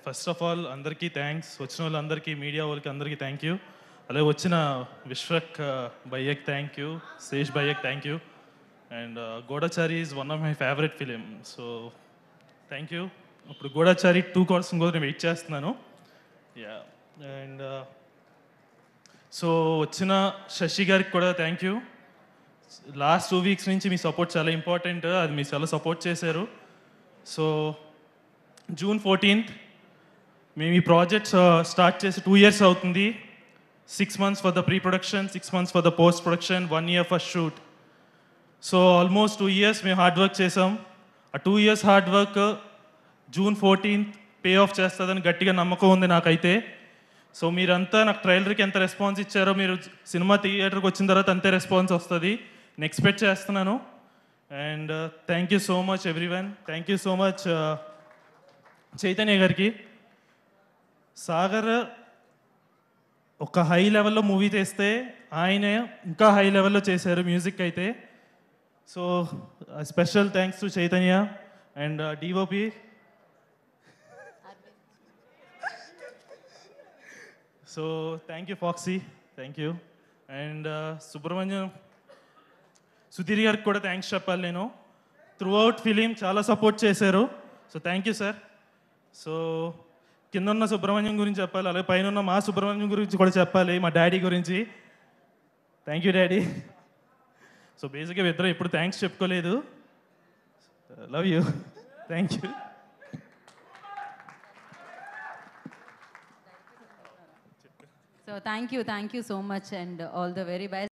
First of all అందరికీ thanks, వచ్చిన వాళ్ళందరికీ, మీడియా వాళ్ళకి అందరికీ థ్యాంక్ యూ. అలాగే వచ్చిన విశ్వక్ భయ్యకి థ్యాంక్ యూ, శేష్ భయ్యకి thank you. And Goodachari is one of my favourite film. So thank you. ఇప్పుడు గూఢచారి 2 కోసం కూడా నేను వెయిట్ చేస్తున్నాను. యా. అండ్ సో వచ్చిన శశి గారికి కూడా థ్యాంక్ యూ. లాస్ట్ 2 వీక్స్ నుంచి మీ సపోర్ట్ చాలా ఇంపార్టెంట్, అది మీరు చాలా సపోర్ట్ చేశారు. సో June 14th మేము ఈ ప్రాజెక్ట్ స్టార్ట్ చేసి 2 years అవుతుంది. 6 months for the pre production, 6 months for the post production, 1 year for shoot. So almost 2 years మేము హార్డ్ వర్క్ చేసాం. ఆ 2 years hard work June 14th pay of చేస్తుందని గట్టిగా నమ్మకం ఉంది నాకైతే. సో మీరంతా నాకు ట్రైలర్కి ఎంత రెస్పాన్స్ ఇచ్చారో, మీరు సినిమా థియేటర్కి వచ్చిన తర్వాత అంతే రెస్పాన్స్ వస్తుంది నేను ఎక్స్పెక్ట్ చేస్తున్నాను. And thank you so much everyone. Thank you so much Chaitanya గారికి. సాగర్ ఒక హై లెవెల్లో మూవీ చేస్తే ఆయన ఇంకా హై లెవెల్లో చేశారు మ్యూజిక్ అయితే. So special thanks to Chaitanya and DOP. So thank you Foxy, thank you. And Subrahmanyam Sudheer గారికి కూడా థ్యాంక్స్ చెప్పాలి నేను. త్రూ అవుట్ ఫిలిం చాలా సపోర్ట్ చేశారు. So thank you sir. So కింద ఉన్న సుబ్రహ్మణ్యం గురించి చెప్పాలి, అలాగే పైన ఉన్న మా సుబ్రహ్మణ్యం గురించి కూడా చెప్పాలి, మా డాడీ గురించి. Thank you daddy. సో బేసిక్గా ఇద్దరు ఎప్పుడు థ్యాంక్స్ చెప్పుకోలేదు. Love you. Thank you. So thank you so much and all the very best.